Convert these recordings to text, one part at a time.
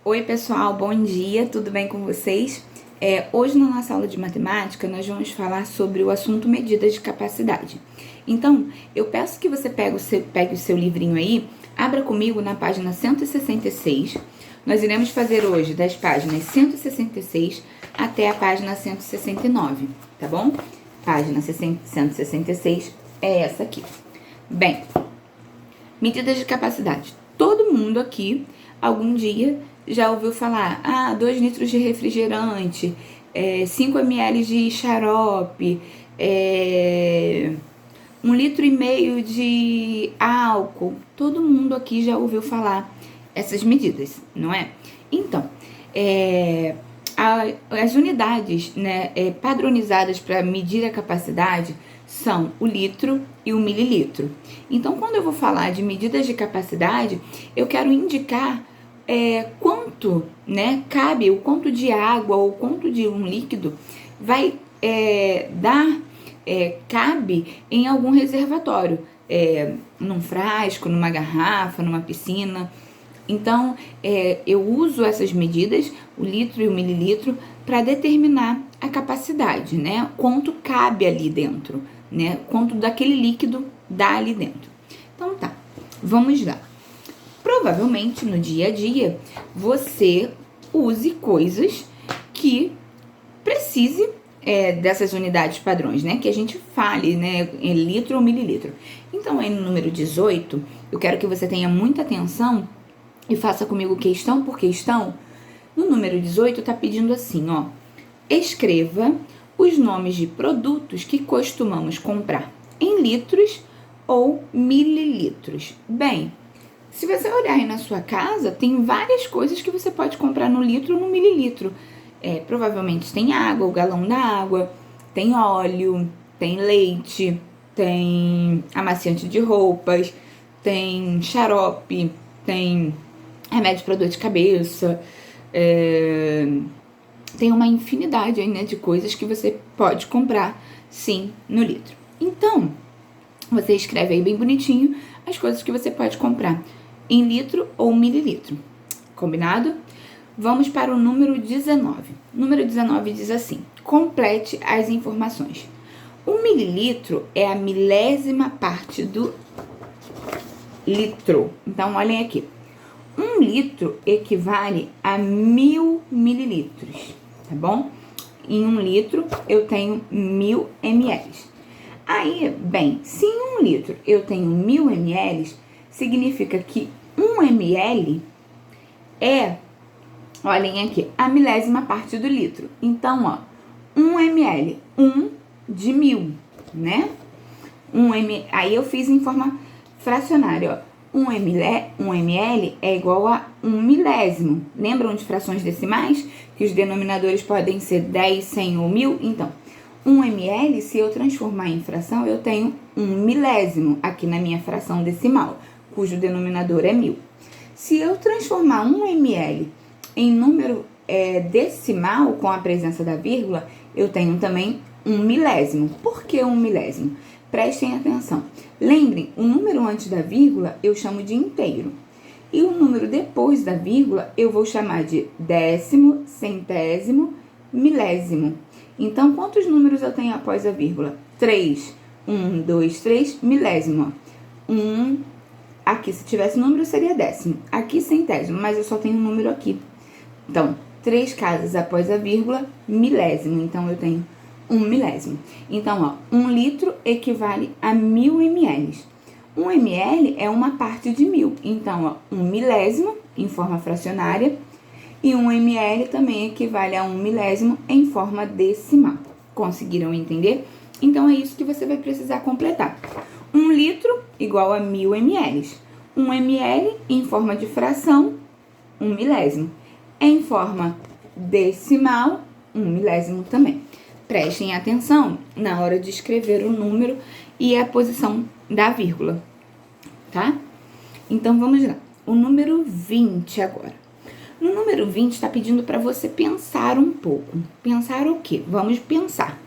Oi pessoal, bom dia, tudo bem com vocês? Hoje na nossa aula de matemática nós vamos falar sobre o assunto medidas de capacidade. Então, eu peço que você pegue o seu livrinho aí, abra comigo na página 166. Nós iremos fazer hoje das páginas 166 até a página 169, tá bom? Página 166 é essa aqui. Bem, medidas de capacidade. Todo mundo aqui, algum dia, já ouviu falar, 2 litros de refrigerante, 5 ml de xarope, 1,5 litro de álcool. Todo mundo aqui já ouviu falar essas medidas, não é? Então, as unidades, né, padronizadas para medir a capacidade são o litro e o mililitro. Então, quando eu vou falar de medidas de capacidade, eu quero indicar quanto, né, cabe, o quanto de água ou quanto de um líquido vai cabe em algum reservatório, num frasco, numa garrafa, numa piscina. Então, eu uso essas medidas, o litro e o mililitro, para determinar a capacidade, né? Quanto cabe ali dentro, né? Quanto daquele líquido dá ali dentro. Então tá, vamos lá. Provavelmente no dia a dia você use coisas que precise dessas unidades padrões, né? Que a gente fale, né? Em litro ou mililitro. Então aí no número 18, eu quero que você tenha muita atenção e faça comigo questão por questão. No número 18 tá pedindo assim, ó. Escreva os nomes de produtos que costumamos comprar em litros ou mililitros. Bem, se você olhar aí na sua casa, tem várias coisas que você pode comprar no litro ou no mililitro. Provavelmente tem água, o galão da água, tem óleo, tem leite, tem amaciante de roupas, tem xarope, tem remédio para dor de cabeça, tem uma infinidade aí, né, de coisas que você pode comprar, sim, no litro. Então, você escreve aí bem bonitinho as coisas que você pode comprar em litro ou mililitro. Combinado? Vamos para o número 19. O número 19 diz assim: complete as informações. O mililitro é a milésima parte do litro. Então, olhem aqui. 1 litro equivale a 1000 mililitros, tá bom? Em 1 litro eu tenho 1000 ml. Aí, bem, se em 1 litro eu tenho 1000 ml, significa que 1 ml olhem aqui, a milésima parte do litro. Então, ó, 1 ml, 1 de 1000, né? Aí eu fiz em forma fracionária, ó. 1 ml é igual a 1 milésimo. Lembram de frações decimais? Que os denominadores podem ser 10, 100 ou 1000? Então, 1 ml, se eu transformar em fração, eu tenho 1 milésimo aqui na minha fração decimal, cujo denominador é 1000. Se eu transformar 1 ml em número decimal, com a presença da vírgula, eu tenho também 1 milésimo. Por que 1 milésimo? Prestem atenção. Lembrem, o número antes da vírgula eu chamo de inteiro. E o número depois da vírgula eu vou chamar de décimo, centésimo, milésimo. Então, quantos números eu tenho após a vírgula? 3. 1, 2, 3, milésimo. 1, aqui se tivesse número seria décimo. Aqui centésimo, mas eu só tenho um número aqui. Então, 3 casas após a vírgula, milésimo. Então, eu tenho 1 milésimo. Então, ó, 1 litro equivale a 1000 ml. 1 ml é uma parte de 1000. Então, ó, 1 milésimo em forma fracionária e 1 ml também equivale a 1 milésimo em forma decimal. Conseguiram entender? Então, é isso que você vai precisar completar. 1 litro igual a 1000 ml. 1 ml em forma de fração, 1 milésimo. Em forma decimal, 1 milésimo também. Prestem atenção na hora de escrever o número e a posição da vírgula, tá? Então, vamos lá. O número 20 agora. No número 20, está pedindo para você pensar um pouco. Pensar o quê? Vamos pensar.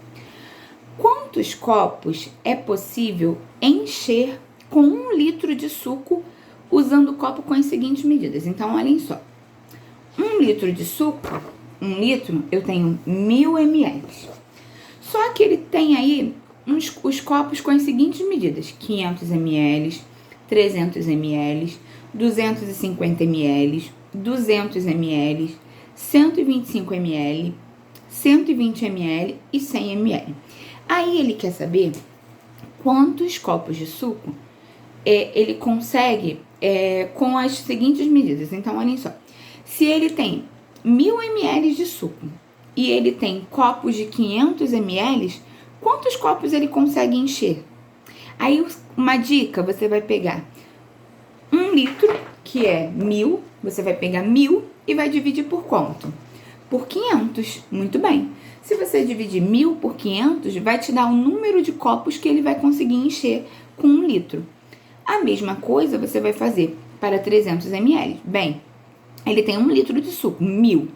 Quantos copos é possível encher com 1 litro de suco usando o copo com as seguintes medidas? Então, olhem só. 1 litro de suco, 1 litro, eu tenho 1000 ml. Só que ele tem aí os copos com as seguintes medidas: 500 ml, 300 ml, 250 ml, 200 ml, 125 ml, 120 ml e 100 ml. Aí ele quer saber quantos copos de suco ele consegue com as seguintes medidas. Então, olhem só. Se ele tem 1000 ml de suco e ele tem copos de 500 ml, quantos copos ele consegue encher? Aí, uma dica, você vai pegar 1 litro, que é 1000, você vai pegar 1000 e vai dividir por quanto? Por 500. Muito bem. Se você dividir 1000 por 500, vai te dar o número de copos que ele vai conseguir encher com 1 litro. A mesma coisa você vai fazer para 300 ml. Bem, ele tem 1 litro de suco, 1000.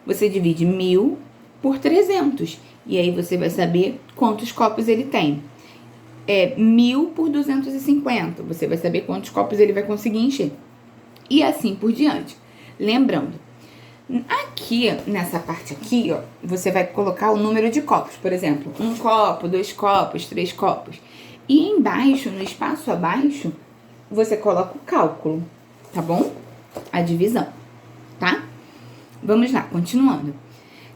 Você divide 1000 por 300 e aí você vai saber quantos copos ele tem. 1000 por 250, você vai saber quantos copos ele vai conseguir encher. E assim por diante. Lembrando, aqui, nessa parte aqui, ó, você vai colocar o número de copos. Por exemplo, 1 copo, 2 copos, 3 copos. E embaixo, no espaço abaixo, você coloca o cálculo, tá bom? A divisão, tá? Vamos lá, continuando.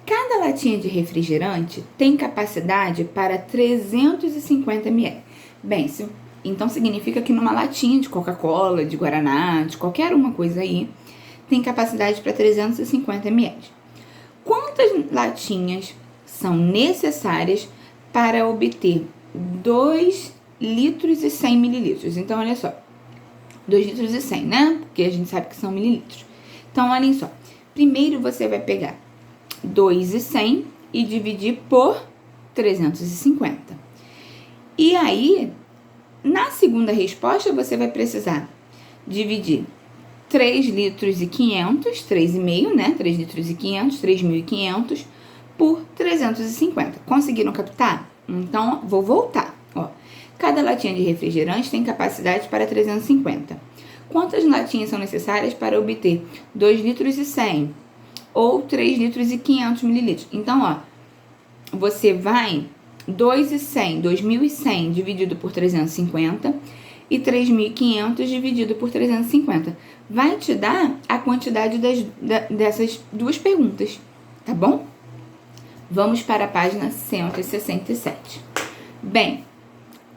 Cada latinha de refrigerante tem capacidade para 350 ml. Bem, então significa que numa latinha de Coca-Cola, de Guaraná, de qualquer uma coisa aí, tem capacidade para 350 ml. Quantas latinhas são necessárias para obter 2 litros e 100 mililitros? Então, olha só. 2 litros e 100, né? Porque a gente sabe que são mililitros. Então, olhem só. Primeiro, você vai pegar 2,100 e dividir por 350. E aí, na segunda resposta, você vai precisar dividir 3 litros e 500, 3,5, né? 3 litros e 500, 3.500 por 350. Conseguiram captar? Então, vou voltar, ó. Cada latinha de refrigerante tem capacidade para 350. Quantas latinhas são necessárias para obter 2 litros e 100 ou 3 litros e 500 mililitros? Então, ó, você vai 2.100 dividido por 350 e 3.500 dividido por 350. Vai te dar a quantidade dessas duas perguntas, tá bom? Vamos para a página 167. Bem,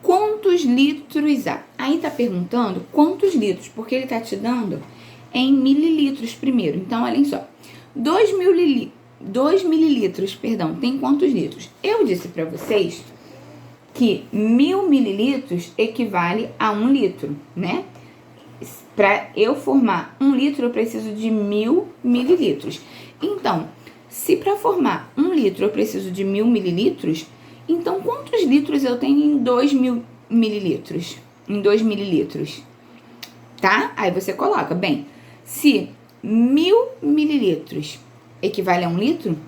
quantos litros há? Aí tá perguntando quantos litros, porque ele tá te dando em mililitros primeiro. Então, olhem só. 2 mililitros, tem quantos litros? Eu disse para vocês que 1000 mililitros equivale a 1 litro, né? Para eu formar 1 litro, eu preciso de 1000 mililitros. Então, se para formar 1 litro eu preciso de 1000 mililitros, então quantos litros eu tenho em 2.000 mililitros? Em 2 mililitros, tá? Aí você coloca, bem, se 1000 mililitros equivale a 1 litro,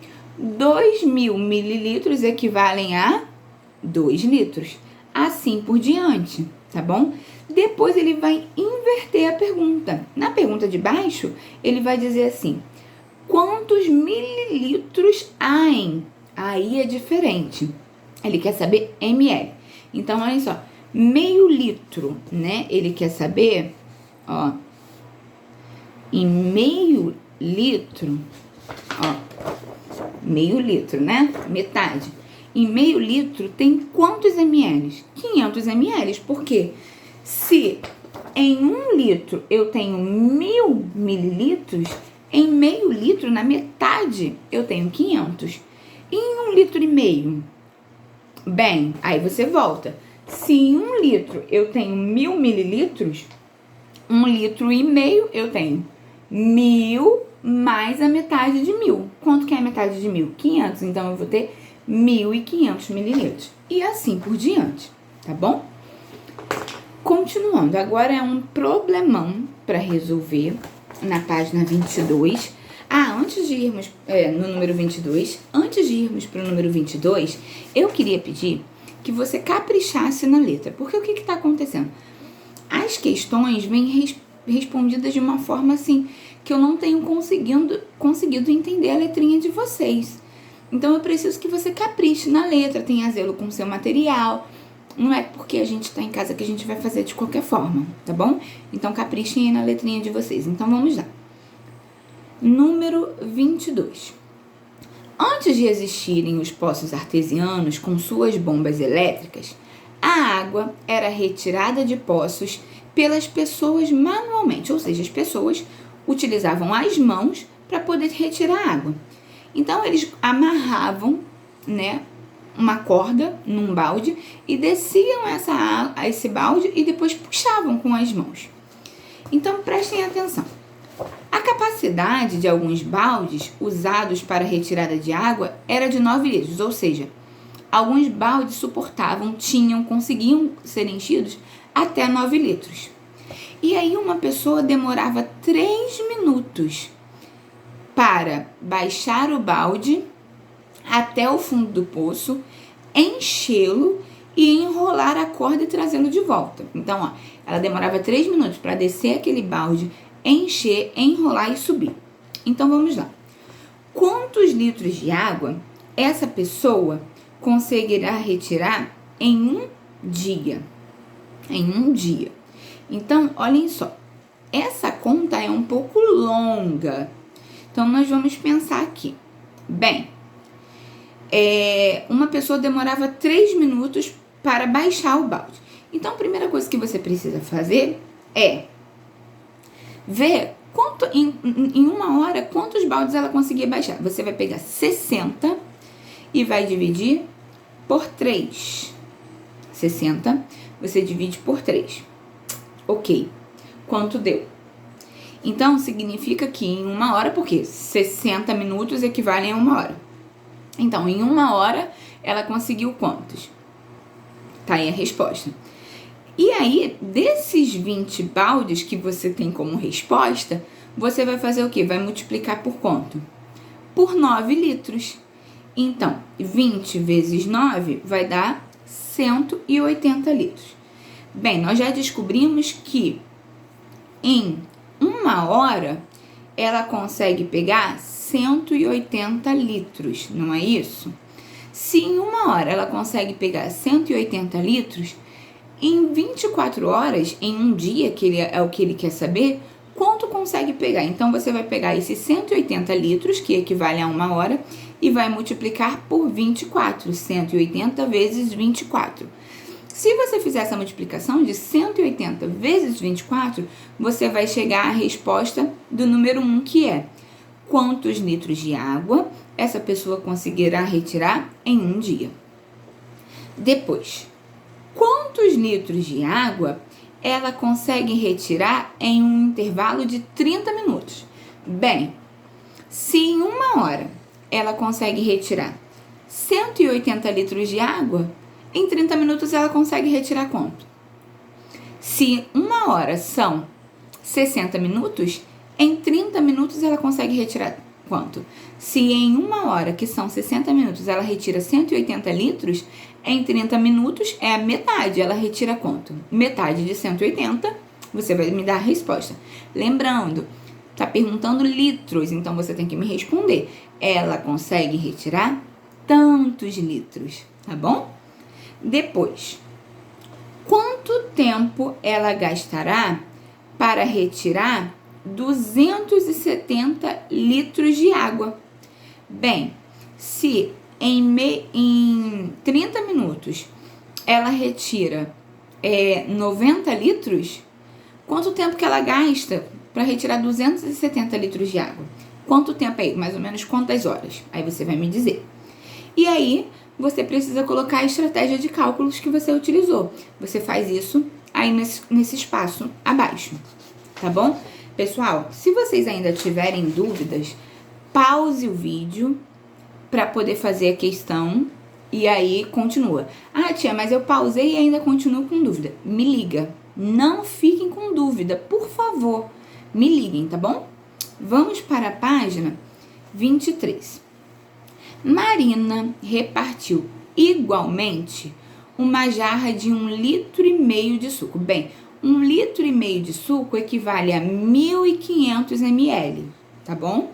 2.000 mililitros equivalem a 2 litros. Assim por diante, tá bom? Depois ele vai inverter a pergunta. Na pergunta de baixo, ele vai dizer assim: quantos mililitros há em? Aí é diferente. Ele quer saber ml. Então, olha só. Meio litro, né? Ele quer saber, ó, em meio litro, ó, meio litro, né? Metade. Em meio litro tem quantos ml? 500 ml. Por quê? Se em 1 litro eu tenho 1000 mililitros, em meio litro, na metade, eu tenho 500. E em 1,5 litro? Bem, aí você volta. Se em 1 litro eu tenho 1000 mililitros, 1,5 litro eu tenho 1000 mais a metade de 1000. Quanto que é a metade de 1000? 500. Então, eu vou ter 1.500 mililitros. E assim por diante, tá bom? Continuando, agora é um problemão para resolver na página 22. Antes de irmos no número 22, antes de irmos para o número 22, eu queria pedir que você caprichasse na letra. Porque o que está acontecendo? As questões vêm respondidas de uma forma assim, que eu não tenho conseguido entender a letrinha de vocês. Então eu preciso que você capriche na letra, tenha zelo com o seu material. Não é porque a gente tá em casa que a gente vai fazer de qualquer forma, tá bom? Então caprichem aí na letrinha de vocês. Então vamos lá. Número 22. Antes de existirem os poços artesianos com suas bombas elétricas, a água era retirada de poços pelas pessoas manualmente, ou seja, as pessoas utilizavam as mãos para poder retirar a água. Então eles amarravam, né, uma corda num balde e desciam esse balde e depois puxavam com as mãos. Então prestem atenção. A capacidade de alguns baldes usados para retirada de água era de 9 litros, ou seja, alguns baldes conseguiam ser enchidos até 9 litros. E aí uma pessoa demorava 3 minutos para baixar o balde até o fundo do poço, enchê-lo e enrolar a corda e trazê-lo de volta. Então, ela demorava 3 minutos para descer aquele balde, encher, enrolar e subir. Então, vamos lá. Quantos litros de água essa pessoa conseguirá retirar em um dia? Em um dia. Então, olhem só. Essa conta é um pouco longa. Então, nós vamos pensar aqui. Bem, uma pessoa demorava 3 minutos para baixar o balde. Então, a primeira coisa que você precisa fazer é ver em uma hora quantos baldes ela conseguia baixar. Você vai pegar 60 e vai dividir por 3. 60, você divide por 3. Ok. Quanto deu? Então, significa que em uma hora, porque 60 minutos equivalem a uma hora. Então, em uma hora, ela conseguiu quantos? Tá aí a resposta. E aí, desses 20 baldes que você tem como resposta, você vai fazer o quê? Vai multiplicar por quanto? Por 9 litros. Então, 20 vezes 9 vai dar 180 litros. Bem, nós já descobrimos que em uma hora ela consegue pegar 180 litros, não é isso? Se em uma hora ela consegue pegar 180 litros, em 24 horas, em um dia, que é o que ele quer saber, quanto consegue pegar? Então, você vai pegar esses 180 litros, que equivale a uma hora, e vai multiplicar por 24, 180 vezes 24. Se você fizer essa multiplicação de 180 vezes 24, você vai chegar à resposta do número 1, que é quantos litros de água essa pessoa conseguirá retirar em um dia. Depois, quantos litros de água ela consegue retirar em um intervalo de 30 minutos? Bem, se em uma hora ela consegue retirar 180 litros de água, em 30 minutos ela consegue retirar quanto? Se uma hora são 60 minutos, em 30 minutos ela consegue retirar quanto? Se em uma hora, que são 60 minutos, ela retira 180 litros, em 30 minutos é a metade. Ela retira quanto? Metade de 180, você vai me dar a resposta. Lembrando, tá perguntando litros, então você tem que me responder. Ela consegue retirar tantos litros, tá bom? Depois, quanto tempo ela gastará para retirar 270 litros de água? Bem, se em 30 minutos ela retira 90 litros, quanto tempo que ela gasta para retirar 270 litros de água? Quanto tempo aí? Mais ou menos quantas horas? Aí você vai me dizer. E aí, você precisa colocar a estratégia de cálculos que você utilizou. Você faz isso aí nesse espaço abaixo, tá bom? Pessoal, se vocês ainda tiverem dúvidas, pause o vídeo para poder fazer a questão e aí continua. Ah, tia, mas eu pausei e ainda continuo com dúvida. Me liga. Não fiquem com dúvida, por favor. Me liguem, tá bom? Vamos para a página 23. Marina repartiu igualmente uma jarra de 1,5 litros de suco. Bem, 1,5 litro de suco equivale a 1.500 ml, tá bom?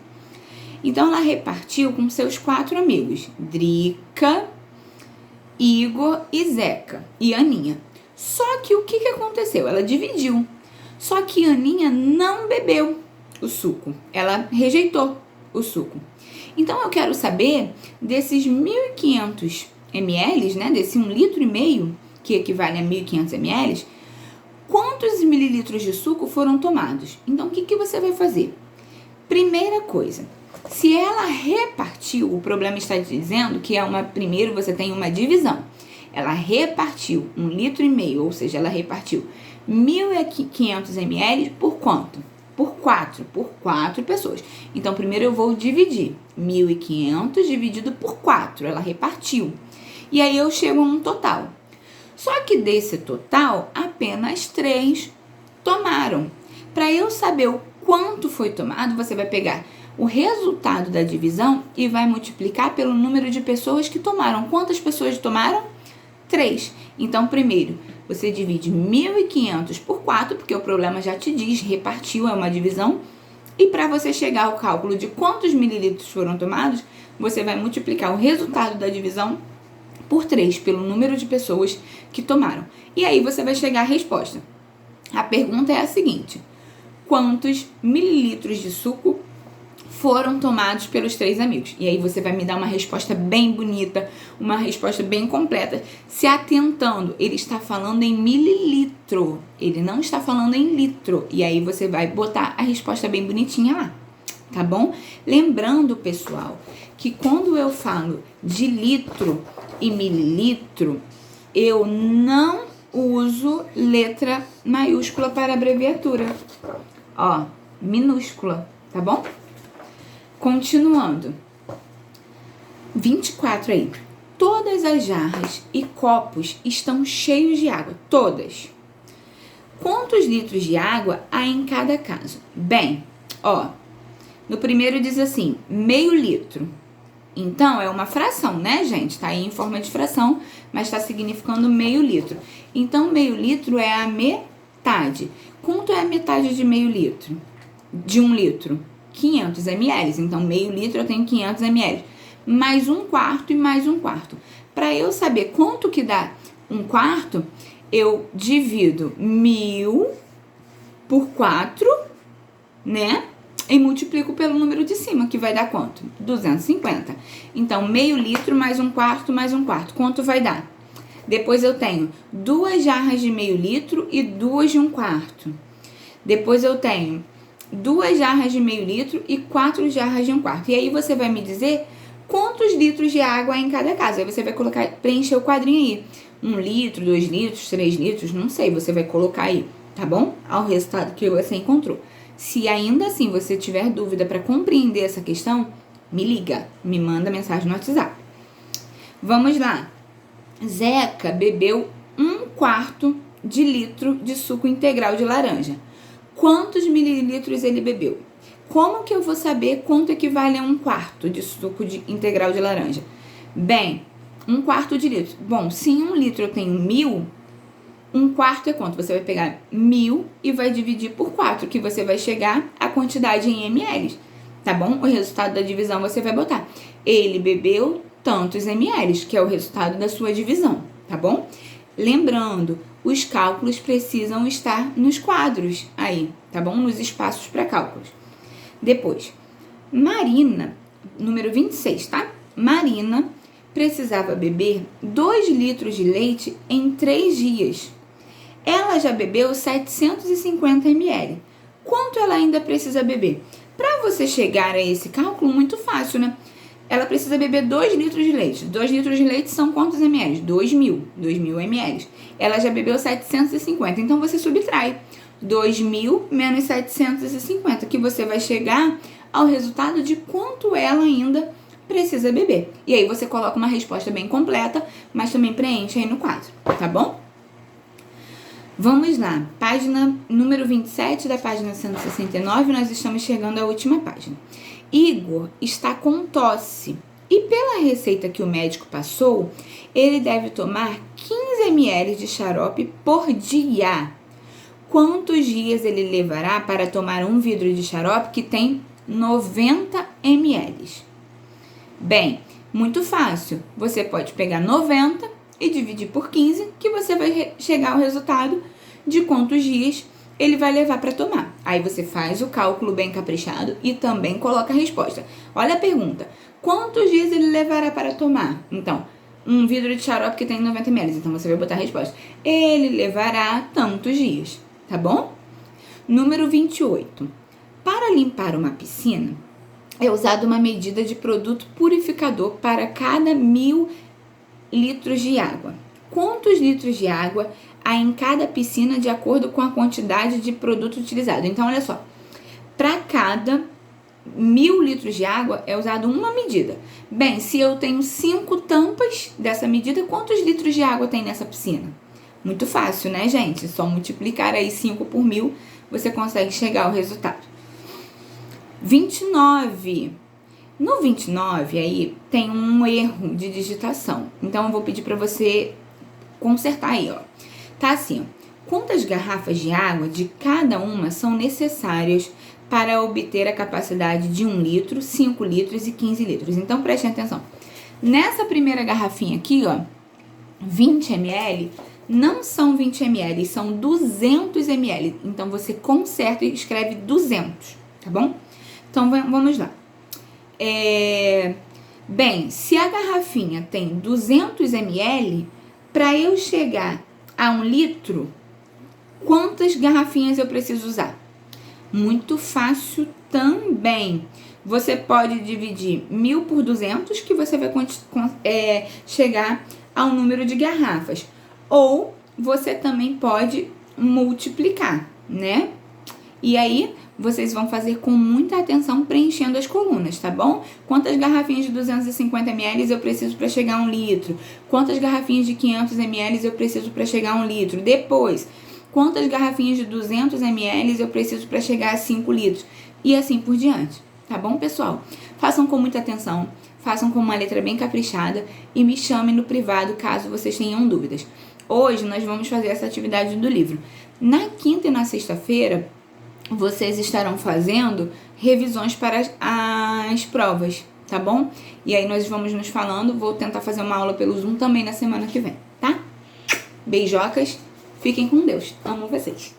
Então, ela repartiu com seus 4 amigos, Drica, Igor e Zeca, e Aninha. Só que o que aconteceu? Ela dividiu. Só que Aninha não bebeu o suco. Ela rejeitou o suco. Então, eu quero saber desses 1.500 ml, né? Desse 1,5 litro, que equivale a 1.500 ml, quantos mililitros de suco foram tomados? Então, o que você vai fazer? Primeira coisa, se ela repartiu, o problema está dizendo que primeiro você tem uma divisão. Ela repartiu 1,5 litro, ou seja, ela repartiu 1.500 ml por quanto? Por 4 pessoas. Então, primeiro eu vou dividir 1.500 dividido por 4, ela repartiu. E aí eu chego a um total. Só que desse total, apenas 3 tomaram. Para eu saber o quanto foi tomado, você vai pegar o resultado da divisão e vai multiplicar pelo número de pessoas que tomaram. Quantas pessoas tomaram? 3. Então, primeiro, você divide 1.500 por 4, porque o problema já te diz, repartiu, é uma divisão. E para você chegar ao cálculo de quantos mililitros foram tomados, você vai multiplicar o resultado da divisão por 3, pelo número de pessoas que tomaram. E aí você vai chegar à resposta. A pergunta é a seguinte: quantos mililitros de suco foram tomados pelos 3 amigos? E aí você vai me dar uma resposta bem bonita, uma resposta bem completa, se atentando. Ele está falando em mililitro, ele não está falando em litro. E aí você vai botar a resposta bem bonitinha lá, tá bom? Lembrando, pessoal, que quando eu falo de litro e mililitro, eu não uso letra maiúscula para abreviatura. Ó, minúscula, tá bom? Continuando. 24 aí. Todas as jarras e copos estão cheios de água. Todas. Quantos litros de água há em cada caso? Bem, ó, no primeiro diz assim, meio litro. Então, é uma fração, né, gente? Tá aí em forma de fração, mas tá significando meio litro. Então, meio litro é a metade. Quanto é a metade de meio litro? De 1 litro? 500 ml. Então, meio litro eu tenho 500 ml. Mais 1/4 e mais 1/4. Para eu saber quanto que dá 1/4, eu divido 1.000 por 4, né? E multiplico pelo número de cima, que vai dar quanto? 250. Então, meio litro mais 1/4 mais 1/4. Quanto vai dar? Depois eu tenho 2 jarras de meio litro e 2 de 1/4. Depois eu tenho 2 jarras de meio litro e 4 jarras de 1/4. E aí você vai me dizer quantos litros de água há em cada caso. Aí você vai preencher o quadrinho aí. 1 litro, 2 litros, 3 litros, não sei. Você vai colocar aí, tá bom? Ao resultado que você encontrou. Se ainda assim você tiver dúvida para compreender essa questão, me liga, me manda mensagem no WhatsApp. Vamos lá. Zeca bebeu 1/4 de litro de suco integral de laranja. Quantos mililitros ele bebeu? Como que eu vou saber quanto equivale a 1/4 de suco integral de laranja? Bem, 1/4 de litro. Bom, se em 1 litro eu tenho 1.000, 1/4 é quanto? Você vai pegar 1.000 e vai dividir por 4, que você vai chegar à quantidade em ml, tá bom? O resultado da divisão você vai botar. Ele bebeu tantos ml, que é o resultado da sua divisão, tá bom? Lembrando, os cálculos precisam estar nos quadros aí, tá bom? Nos espaços para cálculos. Depois, Marina, número 26, tá? Marina precisava beber 2 litros de leite em 3 dias. Ela já bebeu 750 ml. Quanto ela ainda precisa beber? Para você chegar a esse cálculo, muito fácil, né? Ela precisa beber 2 litros de leite. 2 litros de leite são quantos ml? 2.000 ml. Ela já bebeu 750. Então, você subtrai 2.000 menos 750, que você vai chegar ao resultado de quanto ela ainda precisa beber. E aí, você coloca uma resposta bem completa, mas também preenche aí no quadro, tá bom? Vamos lá, página número 27 da página 169, nós estamos chegando à última página. Igor está com tosse e pela receita que o médico passou, ele deve tomar 15 ml de xarope por dia. quantos dias ele levará para tomar um vidro de xarope que tem 90 ml? Bem, muito fácil. Você pode pegar 90 e dividir por 15, que você vai chegar ao resultado de quantos dias ele vai levar para tomar. Aí você faz o cálculo bem caprichado e também coloca a resposta. Olha a pergunta. Quantos dias ele levará para tomar? Então, um vidro de xarope que tem 90 ml. Então, você vai botar a resposta. Ele levará tantos dias, tá bom? Número 28. Para limpar uma piscina, é usada uma medida de produto purificador para cada 1000 litros de água. Quantos litros de água há em cada piscina de acordo com a quantidade de produto utilizado? Então, olha só. Para cada 1000 litros de água é usado uma medida. Bem, se eu tenho 5 tampas dessa medida, quantos litros de água tem nessa piscina? Muito fácil, né, gente? Só multiplicar aí 5 por 1000, você consegue chegar ao resultado. 29. No 29, aí, tem um erro de digitação. Então, eu vou pedir para você consertar aí, ó. Tá assim, ó. Quantas garrafas de água de cada uma são necessárias para obter a capacidade de 1 litro, 5 litros e 15 litros? Então, prestem atenção. Nessa primeira garrafinha aqui, ó, 20 ml, não são 20 ml, são 200 ml. Então, você conserta e escreve 200, tá bom? Então, vamos lá. Bem, se a garrafinha tem 200 ml, para eu chegar a 1 litro, quantas garrafinhas eu preciso usar? Muito fácil também. Você pode dividir 1000 por 200, que você vai chegar ao número de garrafas. Ou você também pode multiplicar, né? E aí, vocês vão fazer com muita atenção preenchendo as colunas, tá bom? Quantas garrafinhas de 250 ml eu preciso para chegar a 1 litro? Quantas garrafinhas de 500 ml eu preciso para chegar a 1 litro? Depois, quantas garrafinhas de 200 ml eu preciso para chegar a 5 litros? E assim por diante, tá bom, pessoal? Façam com muita atenção, façam com uma letra bem caprichada e me chamem no privado caso vocês tenham dúvidas. Hoje nós vamos fazer essa atividade do livro. Na quinta e na sexta-feira, vocês estarão fazendo revisões para as provas, tá bom? E aí nós vamos nos falando, vou tentar fazer uma aula pelo Zoom também na semana que vem, tá? Beijocas, fiquem com Deus, amo vocês.